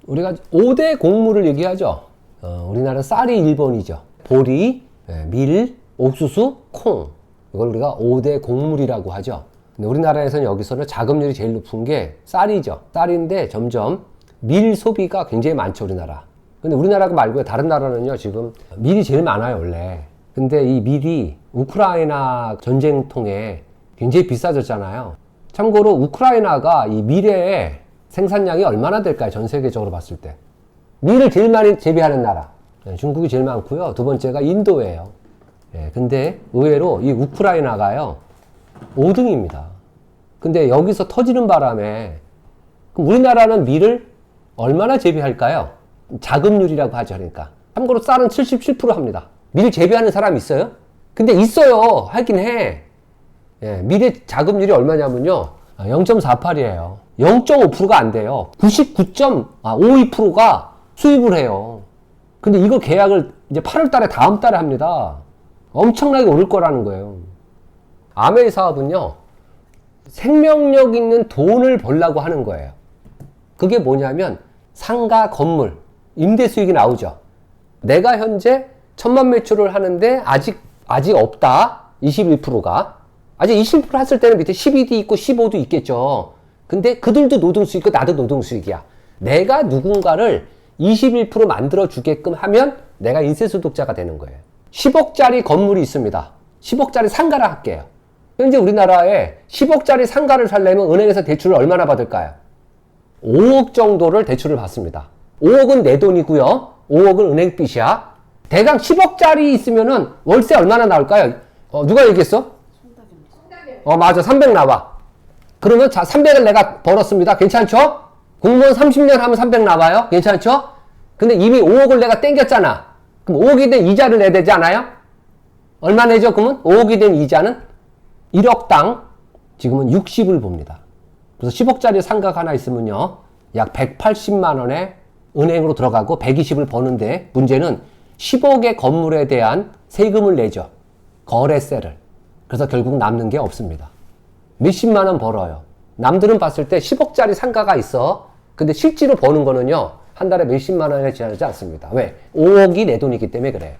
우리가 5대 곡물을 얘기하죠. 우리나라는 쌀이 1번이죠. 보리, 밀, 옥수수, 콩. 이걸 우리가 5대 곡물이라고 하죠. 근데 우리나라에서는 여기서는 자급률이 제일 높은 게 쌀이죠. 쌀인데 점점 밀 소비가 굉장히 많죠, 우리나라. 근데 우리나라 말고요, 다른 나라는요, 지금 밀이 제일 많아요, 원래. 근데 이 밀이 우크라이나 전쟁 통해 굉장히 비싸졌잖아요. 참고로 우크라이나가 이 밀의 생산량이 얼마나 될까요? 전 세계적으로 봤을 때. 밀을 제일 많이 재배하는 나라. 중국이 제일 많고요. 두 번째가 인도예요. 근데 의외로 이 우크라이나가요, 5등입니다. 근데 여기서 터지는 바람에, 그럼 우리나라는 밀을 얼마나 재배할까요? 자급률이라고 하죠. 그러니까. 참고로 쌀은 77% 합니다. 밀 재배하는 사람 있어요? 근데 있어요. 하긴 해. 밀의 자급률이 얼마냐면요, 0.48이에요. 0.5%가 안 돼요. 99.52%가 수입을 해요. 근데 이거 계약을 이제 8월 달에 다음 달에 합니다. 엄청나게 오를 거라는 거예요. 아메이 사업은요, 생명력 있는 돈을 벌려고 하는 거예요. 그게 뭐냐면 상가, 건물, 임대 수익이 나오죠. 내가 현재 1000만 매출을 하는데 아직 없다. 21%가. 아직 20% 했을 때는 밑에 12도 있고 15도 있겠죠. 근데 그들도 노동수익이고 나도 노동수익이야. 내가 누군가를 21% 만들어 주게끔 하면 내가 인세소득자가 되는 거예요. 10억짜리 건물이 있습니다. 10억짜리 상가를 할게요. 현재 우리나라에 10억짜리 상가를 살려면 은행에서 대출을 얼마나 받을까요? 5억 정도를 대출을 받습니다. 5억은 내 돈이고요. 5억은 은행빚이야. 대강 10억짜리 있으면은 월세 얼마나 나올까요? 누가 얘기했어? 맞아. 300 나와. 그러면 자, 300을 내가 벌었습니다. 괜찮죠? 공무원 30년 하면 300 나와요. 괜찮죠? 근데 이미 5억을 내가 땡겼잖아. 그럼 5억이 된 이자를 내야 되지 않아요? 얼마 내죠? 그러면 5억이 된 이자는 1억당 지금은 60을 봅니다. 그래서 10억짜리 상가가 하나 있으면요, 약 180만 원에 은행으로 들어가고 120을 버는데, 문제는 10억의 건물에 대한 세금을 내죠. 거래세를. 그래서 결국 남는 게 없습니다. 몇십만 원 벌어요. 남들은 봤을 때 10억짜리 상가가 있어. 근데 실제로 버는 거는요, 한 달에 몇십만 원에 지나지 않습니다. 왜? 5억이 내 돈이기 때문에 그래요.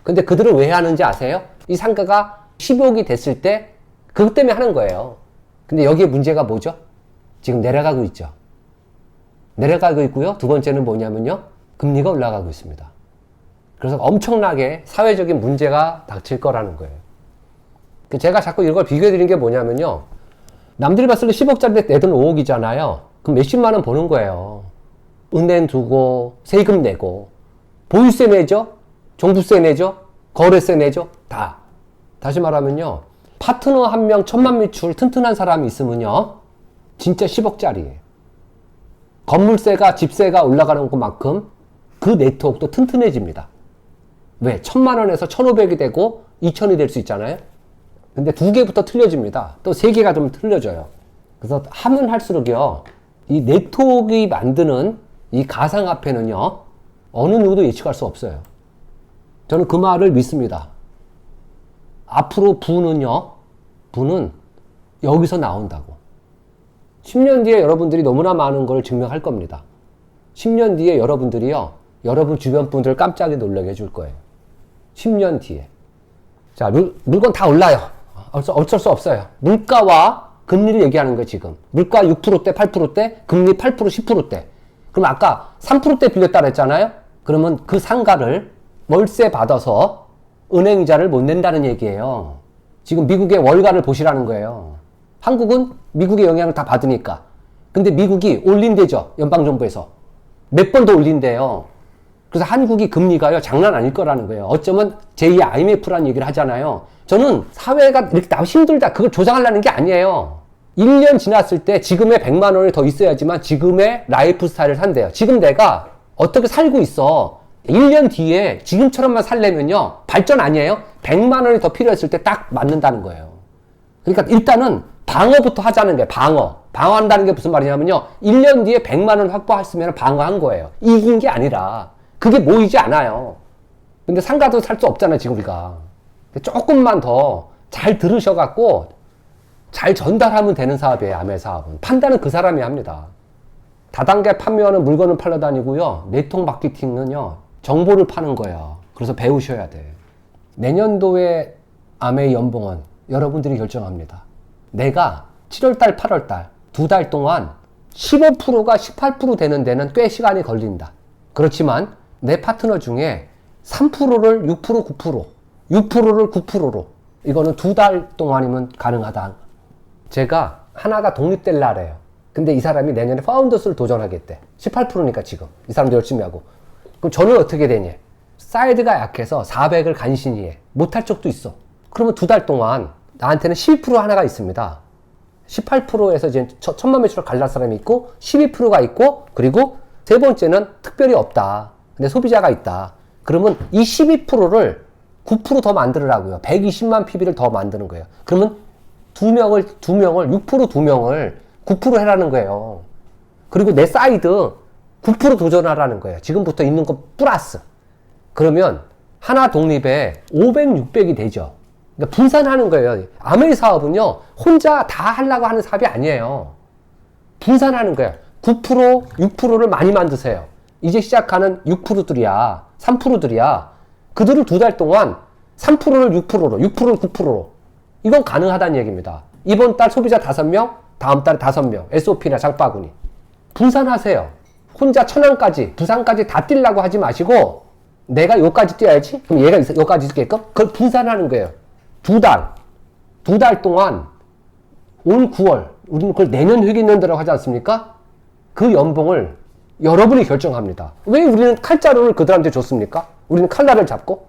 근데 그들은 왜 하는지 아세요? 이 상가가 10억이 됐을 때 그것 때문에 하는 거예요. 근데 여기에 문제가 뭐죠? 지금 내려가고 있죠. 내려가고 있고요. 두 번째는 뭐냐면요, 금리가 올라가고 있습니다. 그래서 엄청나게 사회적인 문제가 닥칠 거라는 거예요. 제가 자꾸 이걸 비교해 드리는 게 뭐냐면요, 남들이 봤을 때 10억짜리인데 내 돈 5억이잖아요. 그럼 몇십만 원 버는 거예요. 은행 두고 세금 내고 보유세 내죠, 종부세 내죠, 거래세 내죠, 다. 다시 말하면요, 파트너 한 명 1000만 매출 튼튼한 사람이 있으면요, 진짜 10억짜리예요. 건물세가, 집세가 올라가는 것만큼 그 네트워크도 튼튼해집니다. 왜? 1000만 원에서 1500이 되고 2000이 될 수 있잖아요. 근데 2개부터 틀려집니다. 또 3개가 좀 틀려져요. 그래서 하면 할수록요, 이 네트워크가 만드는 이 가상화폐는요, 어느 누구도 예측할 수 없어요. 저는 그 말을 믿습니다. 앞으로 부는 여기서 나온다고. 10년 뒤에 여러분들이 너무나 많은 걸 증명할 겁니다. 10년 뒤에 여러분들이요, 여러분 주변 분들 깜짝이 놀라게 해줄 거예요. 10년 뒤에. 자, 물건 다 올라요. 어쩔 수 없어요. 물가와 금리를 얘기하는 거예요, 지금. 물가 6%대, 8%대, 금리 8%, 10%대. 그럼 아까 3%대 빌렸다 그랬잖아요? 그러면 그 상가를 월세 받아서 은행이자를 못 낸다는 얘기예요. 지금 미국의 월가를 보시라는 거예요. 한국은 미국의 영향을 다 받으니까. 근데 미국이 올린대죠, 연방정부에서. 몇 번 더 올린대요. 그래서 한국이 금리가요, 장난 아닐 거라는 거예요. 어쩌면 제2의 IMF라는 얘기를 하잖아요. 저는 사회가 이렇게 나 힘들다, 그걸 조장하려는 게 아니에요. 1년 지났을 때 지금의 100만 원이 더 있어야지만 지금의 라이프 스타일을 산대요. 지금 내가 어떻게 살고 있어. 1년 뒤에 지금처럼만 살려면요, 발전 아니에요? 100만 원이 더 필요했을 때 딱 맞는다는 거예요. 그러니까 일단은 방어부터 하자는 거예요. 방어한다는 게 무슨 말이냐면요, 1년 뒤에 100만 원 확보했으면 방어한 거예요. 이긴 게 아니라. 그게 모이지 않아요. 근데 상가도 살 수 없잖아요, 지금 우리가. 조금만 더 잘 들으셔갖고 잘 전달하면 되는 사업이에요, 아메 사업은. 판단은 그 사람이 합니다. 다단계 판매하는 물건을 팔러 다니고요. 네트워크 마케팅은요, 정보를 파는 거야. 그래서 배우셔야 돼. 내년도에 아메이 연봉은 여러분들이 결정합니다. 내가 7월달, 8월달 2달 동안 15%가 18% 되는 데는 꽤 시간이 걸린다. 그렇지만 내 파트너 중에 3%를 6%, 9%, 6%를 9%로 이거는 2달 동안이면 가능하다. 제가 하나가 독립될 날이에요. 근데 이 사람이 내년에 파운더스를 도전하겠대. 18%니까 지금. 이 사람도 열심히 하고. 그럼 저는 어떻게 되냐? 사이드가 약해서 400을 간신히 해. 못할 적도 있어. 그러면 2달 동안 나한테는 12% 하나가 있습니다. 18%에서 이제 1000만 매출을 갈랄 사람이 있고 12%가 있고 그리고 세 번째는 특별히 없다. 근데 소비자가 있다. 그러면 이 12%를 9% 더 만들으라고요. 120만 PB를 더 만드는 거예요. 그러면 6% 2명을 9% 해라는 거예요. 그리고 내 사이드 9% 도전하라는 거예요. 지금부터 있는 거 플러스. 그러면 하나 독립에 500, 600이 되죠. 그러니까 분산하는 거예요. 아메이 사업은요, 혼자 다 하려고 하는 사업이 아니에요. 분산하는 거예요. 9%, 6%를 많이 만드세요. 이제 시작하는 6%들이야, 3%들이야. 그들을 2달 동안 3%를 6%로, 6%를 9%로. 이건 가능하다는 얘기입니다. 이번 달 소비자 5명, 다음 달에 5명. SOP나 장바구니. 분산하세요. 혼자 천안까지, 부산까지 다 뛰려고 하지 마시고, 내가 여기까지 뛰어야지? 그럼 얘가 여기까지 뛰게끔? 그걸 분산하는 거예요. 2달 동안, 올 9월, 우리는 그걸 내년 회계연도라고 하지 않습니까? 그 연봉을 여러분이 결정합니다. 왜 우리는 칼자루를 그들한테 줬습니까? 우리는 칼날을 잡고?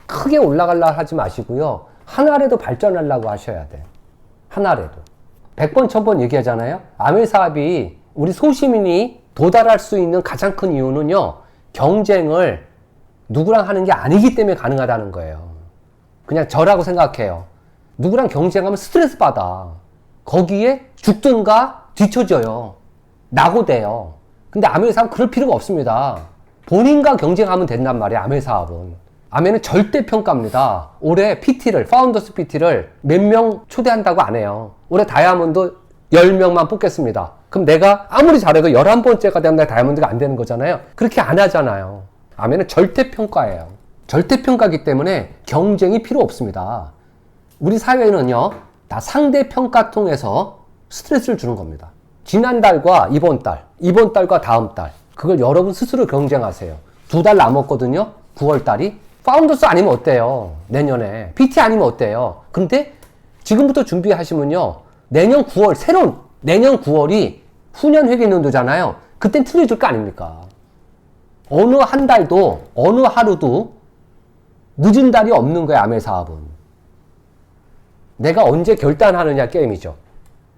크게 올라가려 하지 마시고요. 하나라도 발전하려고 하셔야 돼. 하나라도. 100번, 1000번 얘기하잖아요. 아메이 사업이 우리 소시민이 도달할 수 있는 가장 큰 이유는요, 경쟁을 누구랑 하는 게 아니기 때문에 가능하다는 거예요. 그냥 저라고 생각해요. 누구랑 경쟁하면 스트레스 받아. 거기에 죽든가 뒤처져요. 낙오돼요. 근데 아메이 사업은 그럴 필요가 없습니다. 본인과 경쟁하면 된단 말이에요, 아메이 사업은. 아메이는 절대 평가입니다. 올해 PT를, 파운더스 PT를 몇 명 초대한다고 안 해요. 올해 다이아몬드 10명만 뽑겠습니다. 그럼 내가 아무리 잘해도 11번째가 되면 내가 다이아몬드가 안 되는 거잖아요. 그렇게 안 하잖아요. 아메이는 절대 평가예요. 절대 평가이기 때문에 경쟁이 필요 없습니다. 우리 사회는요, 다 상대 평가 통해서 스트레스를 주는 겁니다. 지난달과 이번 달과 다음 달, 그걸 여러분 스스로 경쟁하세요. 2달 남았거든요, 9월 달이. 파운더스 아니면 어때요? 내년에. PT 아니면 어때요? 근데 지금부터 준비하시면요, 내년 9월이 후년 회계연도잖아요. 그땐 틀려줄 거 아닙니까? 어느 한 달도, 어느 하루도 늦은 달이 없는 거야, 아메이 사업은. 내가 언제 결단하느냐 게임이죠.